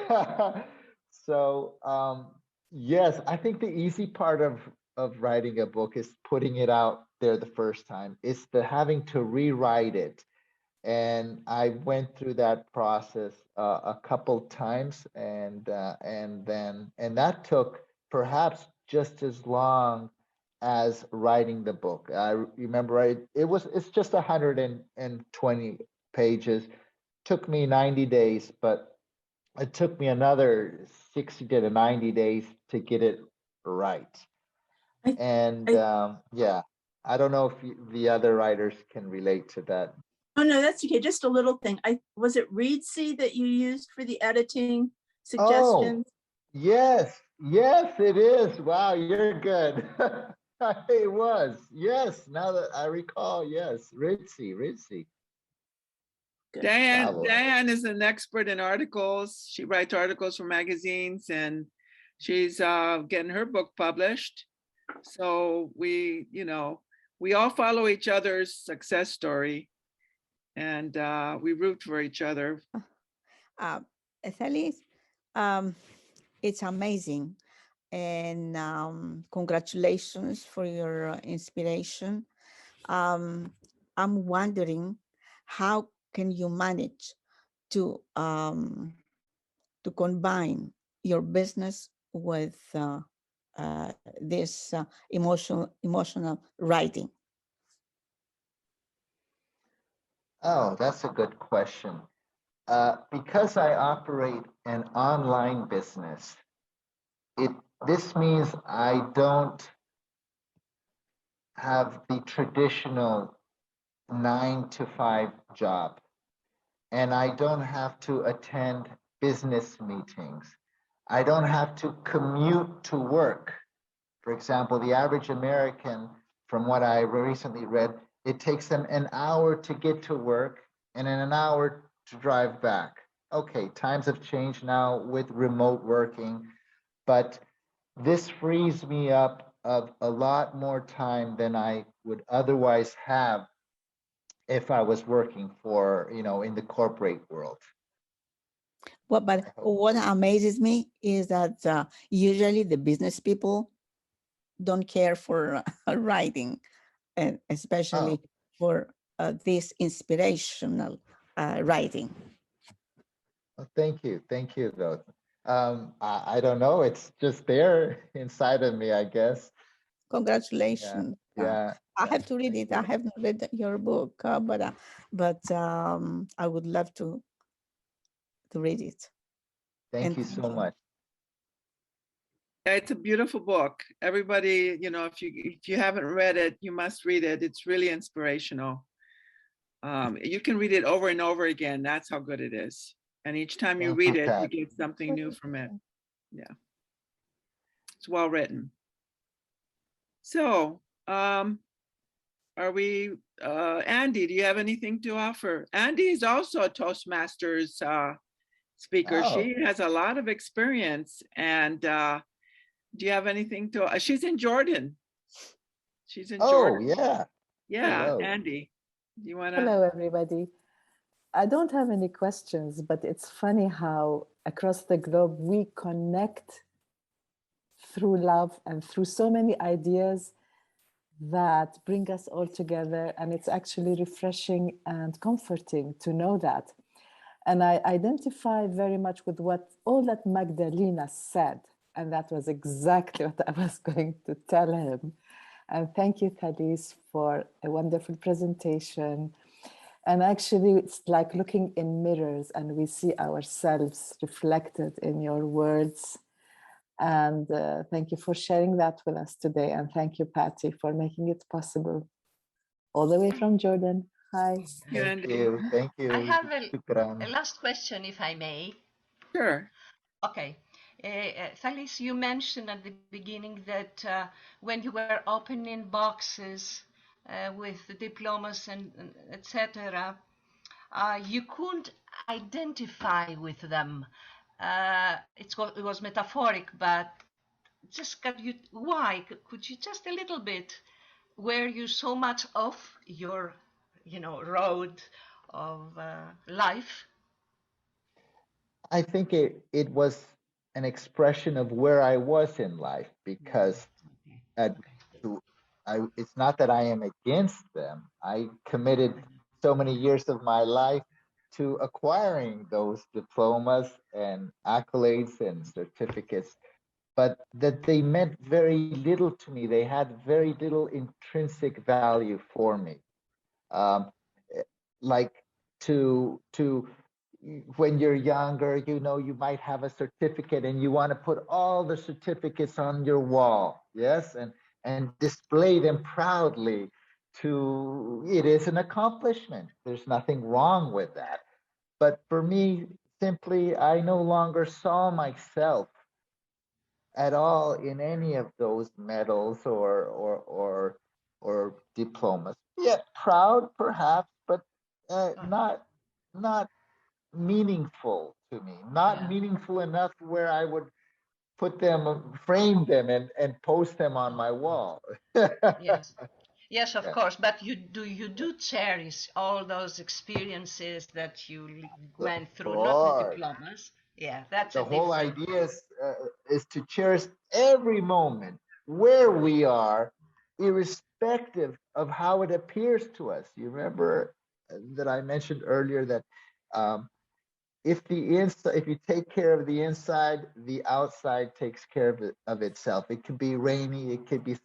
So yes, I think the easy part of writing a book is putting it out there the first time. It's the having to rewrite it. And I went through that process a couple times, and that took perhaps just as long as writing the book. I remember it's just 120 pages. Took me 90 days, but it took me another 60 to 90 days to get it right. Yeah, I don't know if the other writers can relate to that. Oh, no, that's okay. Just a little thing. Was it Reedsy that you used for the editing suggestions? Oh, yes, it is. Wow, you're good. It was. Yes, now that I recall, yes, Ritzy. Diane is an expert in articles. She writes articles for magazines, and she's getting her book published. So we all follow each other's success story, and we root for each other. Thales, it's amazing. And congratulations for your inspiration. I'm wondering, how can you manage to combine your business with this emotional writing? Oh, that's a good question. Because I operate an online business, this means I don't have the traditional 9-to-5 job, and I don't have to attend business meetings. I don't have to commute to work. For example, the average American, from what I recently read, it takes them an hour to get to work and then an hour to drive back. Okay, times have changed now with remote working, but this frees me up of a lot more time than I would otherwise have if I was working for, in the corporate world. Well, but what amazes me is that usually the business people don't care for writing, and especially for this inspirational writing. Well, thank you, though. I don't know, it's just there inside of me, I guess. Congratulations. Yeah. I have to read it. I haven't read your book, but I would love to read it. Thank you so much. It's a beautiful book. Everybody, if you haven't read it, you must read it. It's really inspirational. You can read it over and over again. That's how good it is. And each time you read it, you get something new from it. Yeah. It's well written. So, are we, Andy, do you have anything to offer? Andy is also a Toastmasters speaker. She has a lot of experience. And do you have anything to, she's in Jordan. She's in Jordan. Yeah. Yeah, Hello. Andy, do you want to? Hello, everybody. I don't have any questions, but it's funny how across the globe we connect through love and through so many ideas that bring us all together. And it's actually refreshing and comforting to know that. And I identify very much with all that Magdalena said. And that was exactly what I was going to tell him. And thank you, Thales, for a wonderful presentation. And actually, it's like looking in mirrors and we see ourselves reflected in your words. And thank you for sharing that with us today. And thank you, Patty, for making it possible. All the way from Jordan. Hi. Thank you. Thank you. I have a last question, if I may. Sure. Okay. Thales, you mentioned at the beginning that when you were opening boxes with the diplomas and etc., you couldn't identify with them. It was metaphoric, but just why? Could you just a little bit? Were you so much off your, road of life? I think it was an expression of where I was in life, because it's not that I am against them. I committed so many years of my life to acquiring those diplomas and accolades and certificates, but that they meant very little to me. They had very little intrinsic value for me. Like to when you're younger, you might have a certificate and you want to put all the certificates on your wall, yes, and display them proudly. It is an accomplishment. There's nothing wrong with that. But for me, simply, I no longer saw myself at all in any of those medals or diplomas. Yet proud, perhaps, but not meaningful to me. Not meaningful enough where I would put them, frame them, and post them on my wall. Yes, of course. But you do cherish all those experiences that you went through, not the diplomas. Yeah, that's the whole idea is to cherish every moment where we are, irrespective of how it appears to us. You remember that I mentioned earlier that if you take care of the inside, the outside takes care of itself. It could be rainy, it could be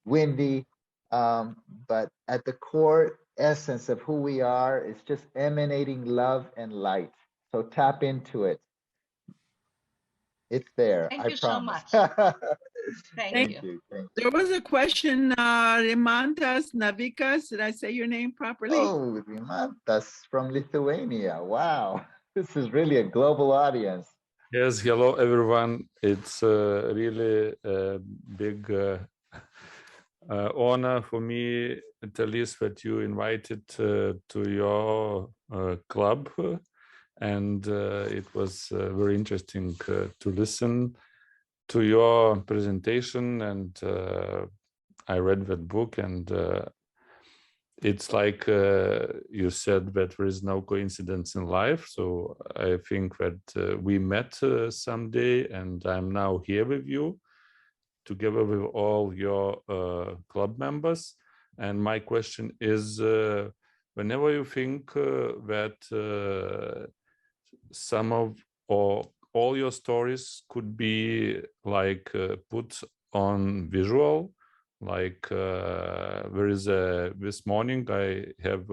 windy, but at the core essence of who we are is just emanating love and light. So tap into it. It's there. Thank I you promise. so much. Thank you. There was a question, Rimantas Navikas. Did I say your name properly? Oh, Rimantas from Lithuania. Wow. This is really a global audience. Yes, hello everyone. It's really a big honor for me, Thales, that you invited to your club. And it was very interesting to listen to your presentation. And I read that book, and it's like you said that there is no coincidence in life. So I think that we met someday, and I'm now here with you, together with all your club members. And my question is, whenever you think that some of or all your stories could be like put on visual, like there is this morning I have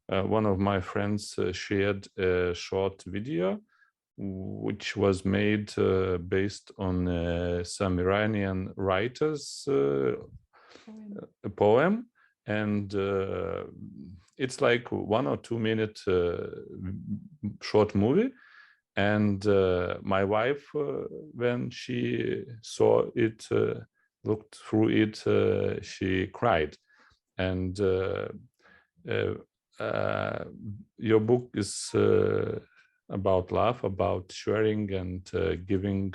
one of my friends shared a short video which was made based on some Iranian writers a poem, and it's like 1 or 2 minute short movie. And my wife, when she saw it, looked through it, she cried. And your book is about love, about sharing and giving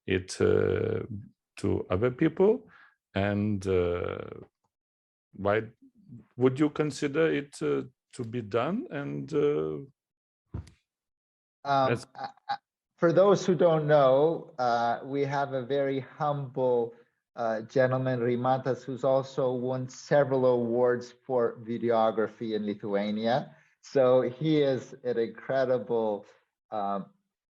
it to other people. And why would you consider it to be done. And for those who don't know, we have a very humble gentleman, Rimantas, who's also won several awards for videography in Lithuania. So he is an incredible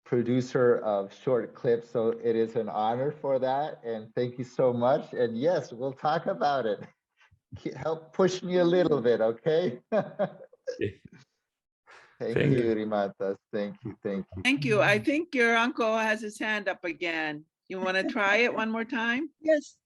producer of short clips. So it is an honor for that. And thank you so much. And yes, we'll talk about it. Help push me a little bit, okay? Thank you, Rimantas. Thank you, thank you. Thank you. I think your uncle has his hand up again. You want to try it one more time? Yes,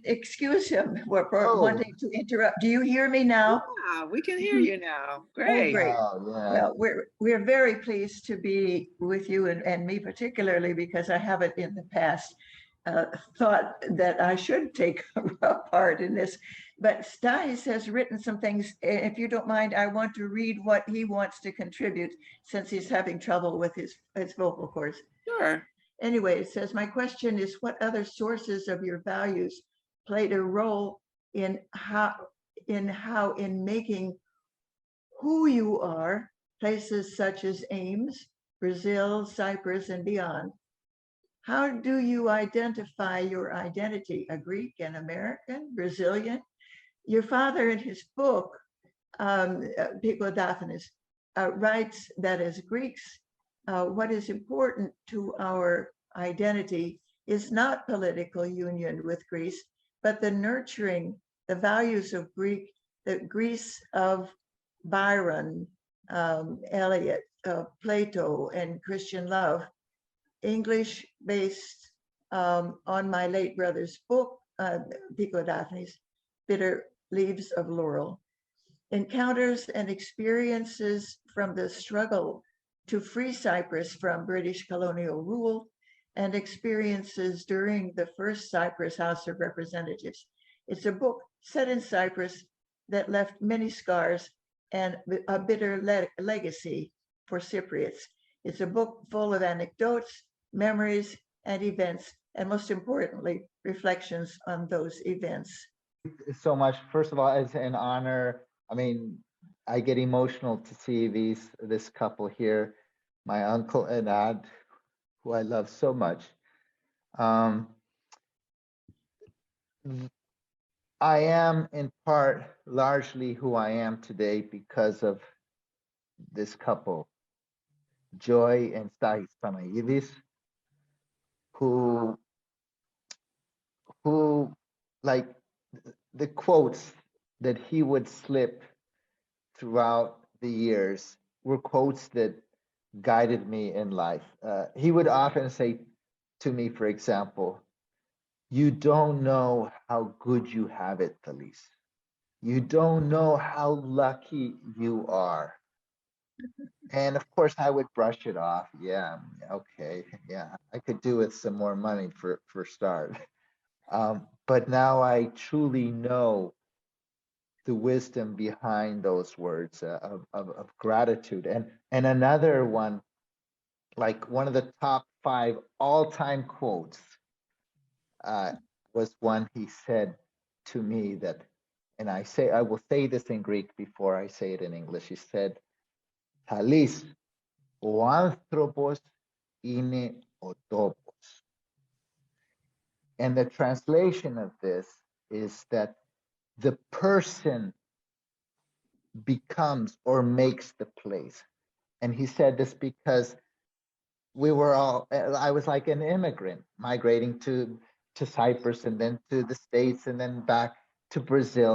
excuse him for Oh. wanting to interrupt. Do you hear me now? Yeah, we can hear you now. Oh, Great. great. Oh, yeah. Well, we're very pleased to be with you and me particularly because I haven't in the past thought that I should take a part in this. But Stahis has written some things. If you don't mind, I want to read what he wants to contribute since he's having trouble with his vocal cords. Sure. Anyway, it says, my question is what other sources of your values played a role in making who you are, places such as Ames, Brazil, Cyprus, and beyond? How do you identify your identity, a Greek, an American, Brazilian? Your father in his book, Daphnis, writes that as Greeks, what is important to our identity is not political union with Greece, but the nurturing, the values of the Greece of Byron, Eliot, Plato, and Christian love. English based on my late brother's book, Daphnis, Bitter Leaves of Laurel. Encounters and experiences from the struggle to free Cyprus from British colonial rule and experiences during the first Cyprus House of Representatives. It's a book set in Cyprus that left many scars and a bitter legacy for Cypriots. It's a book full of anecdotes, memories, and events, and most importantly, reflections on those events. So much. First of all, it's an honor. I mean, I get emotional to see this couple here, my uncle and aunt, who I love so much. I am in part largely who I am today because of this couple, Joy and Thales Panagides, who like the quotes that he would slip throughout the years were quotes that guided me in life. He would often say to me, for example, "You don't know how good you have it, Thales. You don't know how lucky you are." And of course, I would brush it off. Yeah, okay, yeah, I could do with some more money for start. But now I truly know the wisdom behind those words of gratitude. And another one, like one of the top 5 all-time quotes, was one he said to me that, and I will say this in Greek before I say it in English. He said, "Thales, ο άνθρωπος είναι ο τόπος." And the translation of this is that the person becomes or makes the place. And he said this because I was like an immigrant migrating to Cyprus and then to the States and then back to Brazil.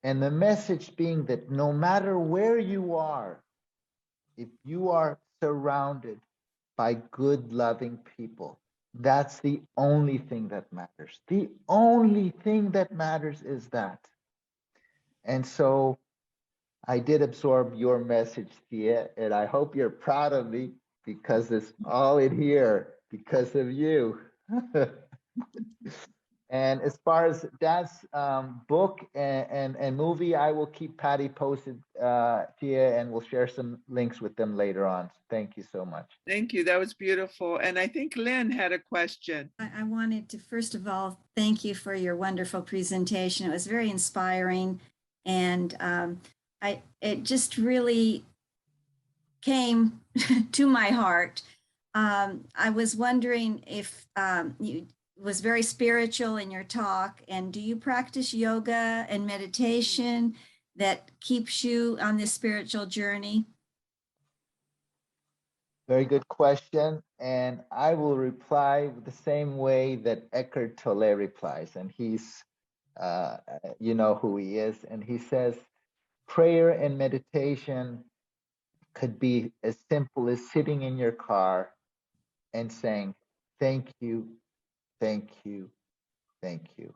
And the message being that no matter where you are, if you are surrounded by good, loving people, that's the only thing that matters. The only thing that matters is that. And so I did absorb your message, Tia, and I hope you're proud of me because it's all in here because of you. And as far as Dad's book and movie, I will keep Patty posted, Tia, and we'll share some links with them later on. Thank you so much. Thank you. That was beautiful. And I think Lynn had a question. I wanted to, first of all, thank you for your wonderful presentation. It was very inspiring. And it just really came to my heart. I was wondering if you was very spiritual in your talk, and do you practice yoga and meditation that keeps you on this spiritual journey? Very good question. And I will reply the same way that Eckhart Tolle replies. And he's, you know who he is. And he says, prayer and meditation could be as simple as sitting in your car and saying, thank you, thank you, thank you.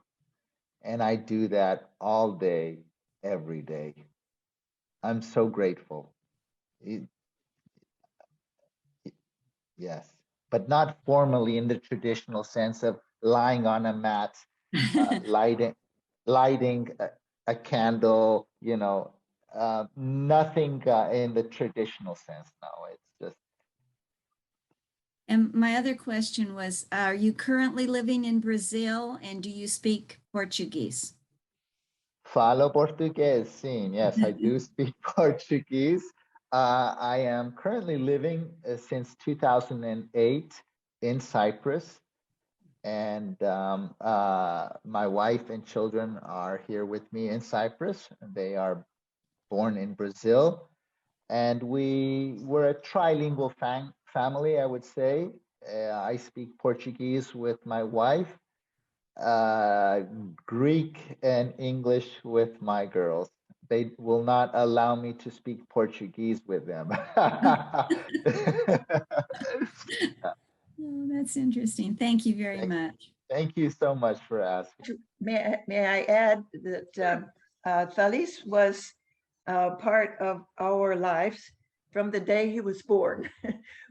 And I do that all day, every day. I'm so grateful. Yes, but not formally in the traditional sense of lying on a mat, lighting a candle, you know, nothing in the traditional sense. No, it's just. And my other question was, are you currently living in Brazil, and do you speak Portuguese? Falo português, sim. Yes, I do speak Portuguese. I am currently living since 2008 in Cyprus, and my wife and children are here with me in Cyprus. They are born in Brazil, and we're a trilingual family, I would say. I speak Portuguese with my wife, Greek and English with my girls. They will not allow me to speak Portuguese with them. Oh, that's interesting. Thank you very much. Thank you so much for asking. May I add that Thales was part of our lives from the day he was born.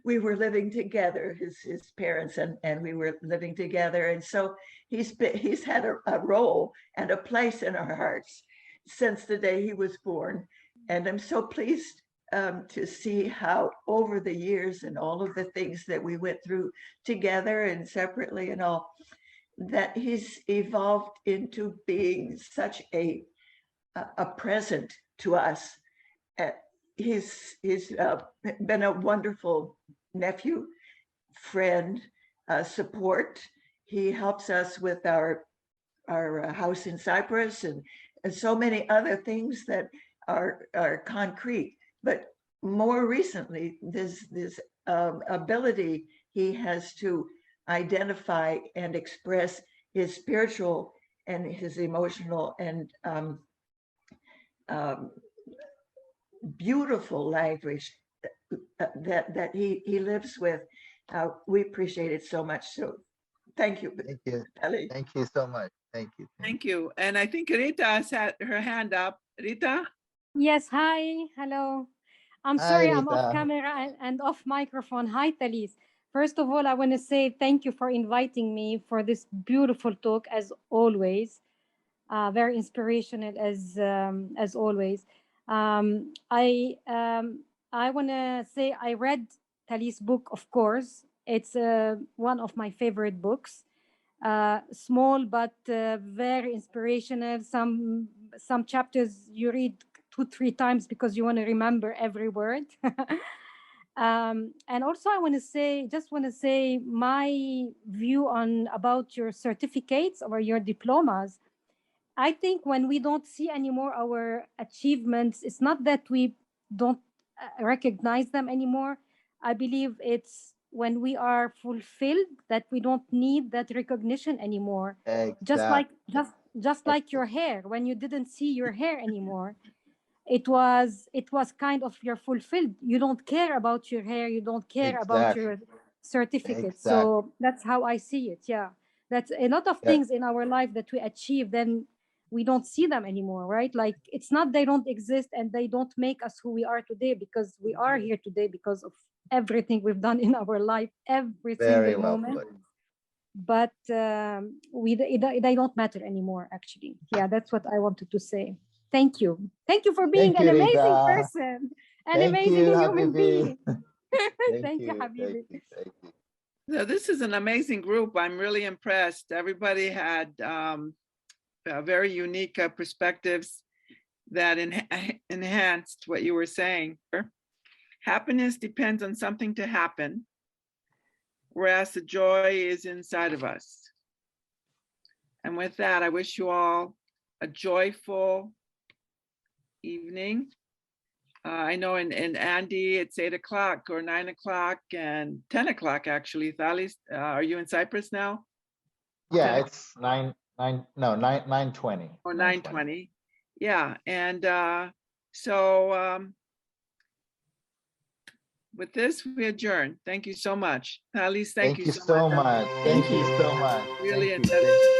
We were living together, his parents and we were living together. And so he's had a role and a place in our hearts since the day he was born. And I'm so pleased to see how over the years and all of the things that we went through together and separately and all, that he's evolved into being such a present to us. He's been a wonderful nephew, friend, support. He helps us with our house in Cyprus and so many other things that are concrete. But more recently, this ability he has to identify and express his spiritual and his emotional and beautiful language that he lives with. We appreciate it so much. So thank you. Thank you. Ellie. Thank you so much. Thank you. Thank you. And I think Rita has had her hand up. Rita? Yes, hi, hello. I'm Hi, sorry, I'm Rita. off camera and off microphone. Hi, Thales. First of all, I want to say thank you for inviting me for this beautiful talk, as always. Very inspirational, as always. I want to say I read Thales' book, of course. It's one of my favorite books. Small but very inspirational. Some chapters you read 2-3 times because you want to remember every word. And also I want to say my view about your certificates or your diplomas. I think when we don't see anymore our achievements, it's not that we don't recognize them anymore. I believe it's when we are fulfilled that we don't need that recognition anymore. Exactly. Just like your hair, when you didn't see your hair anymore, it was kind of you're fulfilled. You don't care about your hair, you don't care about your certificates. So that's how I see it. Yeah, that's a lot of things in our life that we achieve, then we don't see them anymore, right? Like it's not they don't exist and they don't make us who we are today, because we are here today because of everything we've done in our life, every single moment. But they don't matter anymore, actually. Yeah, that's what I wanted to say. Thank you. Thank you for being an amazing person, an amazing human being. Thank you, Habibi. So this is an amazing group. I'm really impressed. Everybody had very unique perspectives. that enhanced what you were saying. Happiness depends on something to happen, whereas the joy is inside of us. And with that, I wish you all a joyful evening. I know in Andy, it's 8 o'clock or 9 o'clock and 10 o'clock, actually. Thales, are you in Cyprus now? Yeah, it's 9:20. Or 9:20. Yeah, and so with this, we adjourn. Thank you so much. Thales, thank you so much. Thank you so much. Really Thank you. intelligent.